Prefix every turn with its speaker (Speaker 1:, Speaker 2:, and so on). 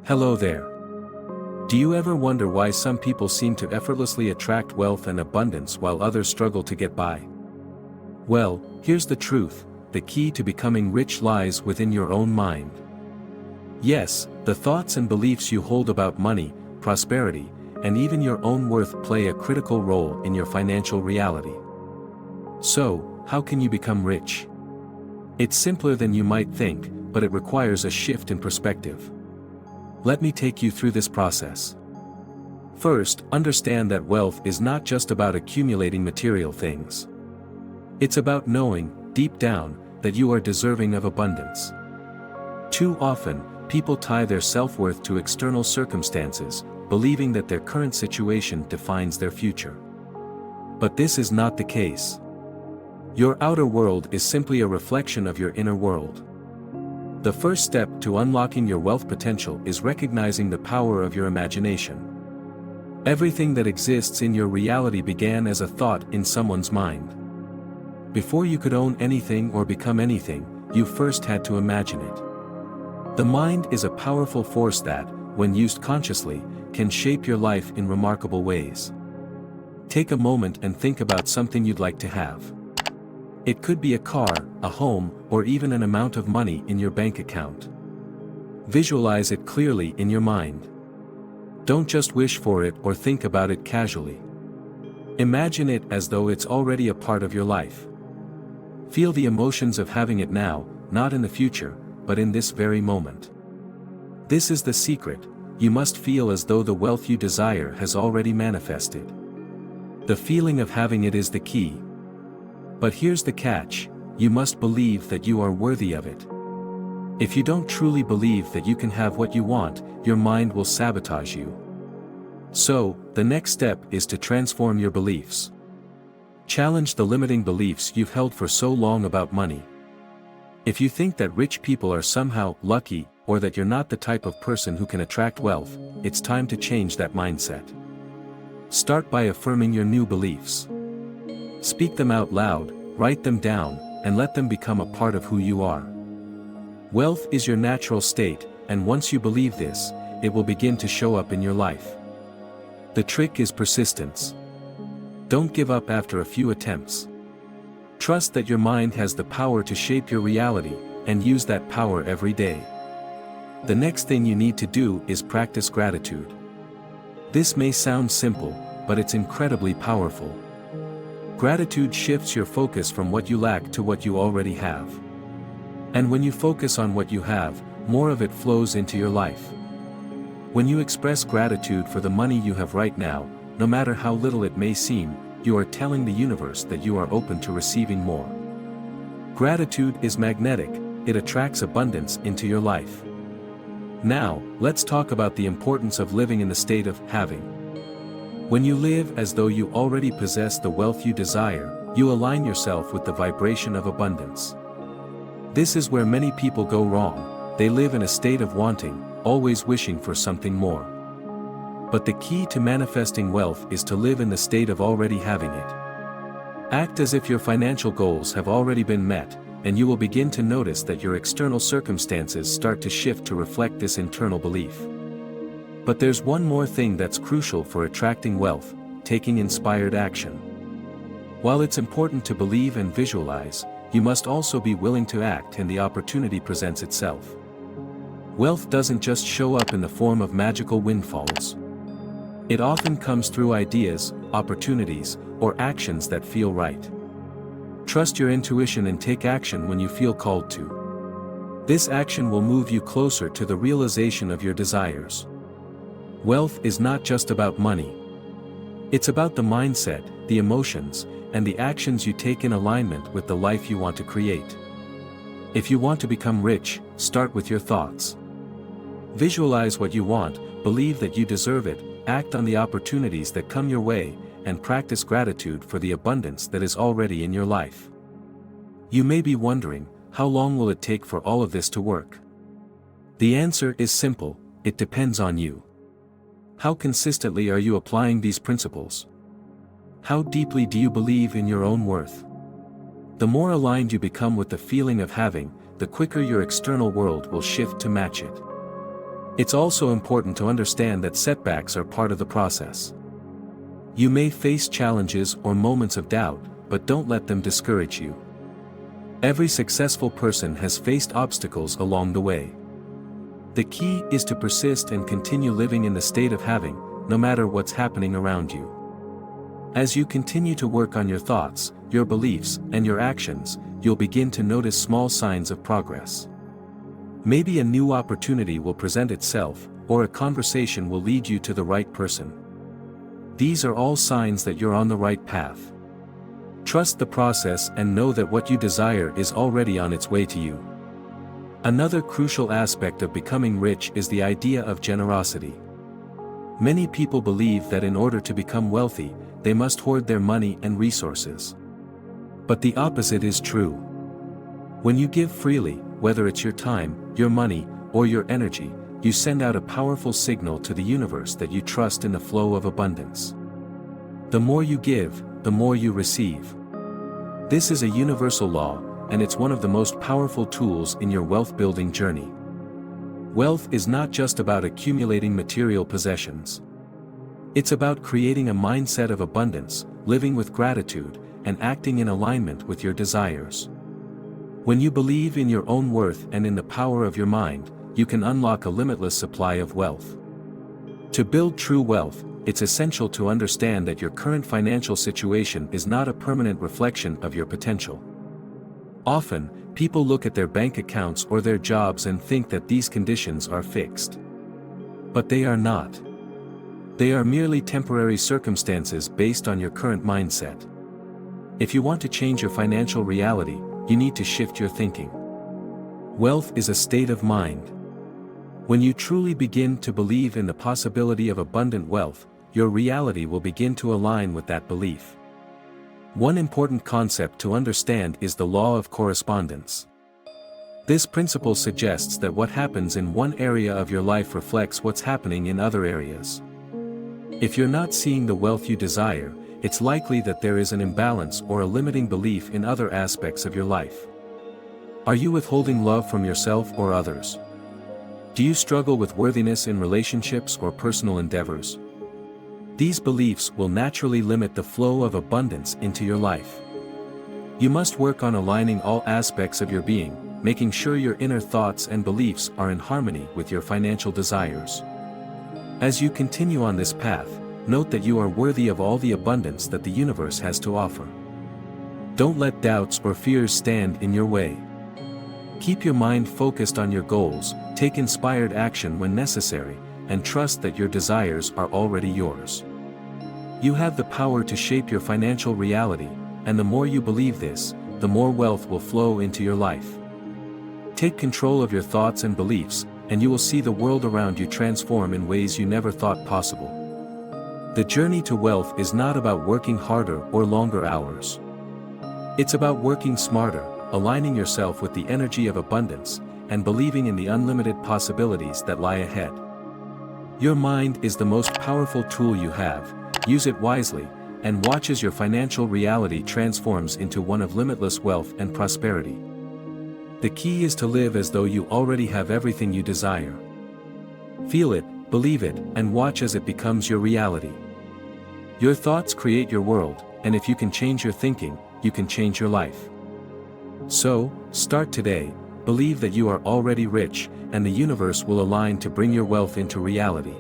Speaker 1: Hello there. Do you ever wonder why some people seem to effortlessly attract wealth and abundance while others struggle to get by? Well, here's the truth: the key to becoming rich lies within your own mind. Yes, the thoughts and beliefs you hold about money, prosperity, and even your own worth play a critical role in your financial reality. So, how can you become rich? It's simpler than you might think, but it requires a shift in perspective. Let me take you through this process. First, understand that wealth is not just about accumulating material things. It's about knowing, deep down, that you are deserving of abundance. Too often, people tie their self-worth to external circumstances, believing that their current situation defines their future. But this is not the case. Your outer world is simply a reflection of your inner world. The first step to unlocking your wealth potential is recognizing the power of your imagination. Everything that exists in your reality began as a thought in someone's mind. Before you could own anything or become anything, you first had to imagine it. The mind is a powerful force that, when used consciously, can shape your life in remarkable ways. Take a moment and think about something you'd like to have. It could be a car, a home, or even an amount of money in your bank account. Visualize it clearly in your mind. Don't just wish for it or think about it casually. Imagine it as though it's already a part of your life. Feel the emotions of having it now, not in the future, but in this very moment. This is the secret: you must feel as though the wealth you desire has already manifested. The feeling of having it is the key. But here's the catch: you must believe that you are worthy of it. If you don't truly believe that you can have what you want, your mind will sabotage you. So, the next step is to transform your beliefs. Challenge the limiting beliefs you've held for so long about money. If you think that rich people are somehow lucky, or that you're not the type of person who can attract wealth, it's time to change that mindset. Start by affirming your new beliefs. Speak them out loud, write them down, and let them become a part of who you are. Wealth is your natural state, and once you believe this, it will begin to show up in your life. The trick is persistence. Don't give up after a few attempts. Trust that your mind has the power to shape your reality, and use that power every day. The next thing you need to do is practice gratitude. This may sound simple, but it's incredibly powerful. Gratitude shifts your focus from what you lack to what you already have. And when you focus on what you have, more of it flows into your life. When you express gratitude for the money you have right now, no matter how little it may seem, you are telling the universe that you are open to receiving more. Gratitude is magnetic; it attracts abundance into your life. Now, let's talk about the importance of living in the state of having. When you live as though you already possess the wealth you desire, you align yourself with the vibration of abundance. This is where many people go wrong: they live in a state of wanting, always wishing for something more. But the key to manifesting wealth is to live in the state of already having it. Act as if your financial goals have already been met, and you will begin to notice that your external circumstances start to shift to reflect this internal belief. But there's one more thing that's crucial for attracting wealth: taking inspired action. While it's important to believe and visualize, you must also be willing to act when the opportunity presents itself. Wealth doesn't just show up in the form of magical windfalls. It often comes through ideas, opportunities, or actions that feel right. Trust your intuition and take action when you feel called to. This action will move you closer to the realization of your desires. Wealth is not just about money. It's about the mindset, the emotions, and the actions you take in alignment with the life you want to create. If you want to become rich, start with your thoughts. Visualize what you want, believe that you deserve it, act on the opportunities that come your way, and practice gratitude for the abundance that is already in your life. You may be wondering, how long will it take for all of this to work? The answer is simple: it depends on you. How consistently are you applying these principles? How deeply do you believe in your own worth? The more aligned you become with the feeling of having, the quicker your external world will shift to match it. It's also important to understand that setbacks are part of the process. You may face challenges or moments of doubt, but don't let them discourage you. Every successful person has faced obstacles along the way. The key is to persist and continue living in the state of having, no matter what's happening around you. As you continue to work on your thoughts, your beliefs, and your actions, you'll begin to notice small signs of progress. Maybe a new opportunity will present itself, or a conversation will lead you to the right person. These are all signs that you're on the right path. Trust the process and know that what you desire is already on its way to you. Another crucial aspect of becoming rich is the idea of generosity. Many people believe that in order to become wealthy, they must hoard their money and resources. But the opposite is true. When you give freely, whether it's your time, your money, or your energy, you send out a powerful signal to the universe that you trust in the flow of abundance. The more you give, the more you receive. This is a universal law, and it's one of the most powerful tools in your wealth-building journey. Wealth is not just about accumulating material possessions. It's about creating a mindset of abundance, living with gratitude, and acting in alignment with your desires. When you believe in your own worth and in the power of your mind, you can unlock a limitless supply of wealth. To build true wealth, it's essential to understand that your current financial situation is not a permanent reflection of your potential. Often, people look at their bank accounts or their jobs and think that these conditions are fixed. But they are not. They are merely temporary circumstances based on your current mindset. If you want to change your financial reality, you need to shift your thinking. Wealth is a state of mind. When you truly begin to believe in the possibility of abundant wealth, your reality will begin to align with that belief. One important concept to understand is the law of correspondence. This principle suggests that what happens in one area of your life reflects what's happening in other areas. If you're not seeing the wealth you desire, it's likely that there is an imbalance or a limiting belief in other aspects of your life. Are you withholding love from yourself or others? Do you struggle with worthiness in relationships or personal endeavors? These beliefs will naturally limit the flow of abundance into your life. You must work on aligning all aspects of your being, making sure your inner thoughts and beliefs are in harmony with your financial desires. As you continue on this path, note that you are worthy of all the abundance that the universe has to offer. Don't let doubts or fears stand in your way. Keep your mind focused on your goals, take inspired action when necessary, and trust that your desires are already yours. You have the power to shape your financial reality, and the more you believe this, the more wealth will flow into your life. Take control of your thoughts and beliefs, and you will see the world around you transform in ways you never thought possible. The journey to wealth is not about working harder or longer hours. It's about working smarter, aligning yourself with the energy of abundance, and believing in the unlimited possibilities that lie ahead. Your mind is the most powerful tool you have. Use it wisely, and watch as your financial reality transforms into one of limitless wealth and prosperity. The key is to live as though you already have everything you desire. Feel it, believe it, and watch as it becomes your reality. Your thoughts create your world, and if you can change your thinking, you can change your life. So, start today, believe that you are already rich, and the universe will align to bring your wealth into reality.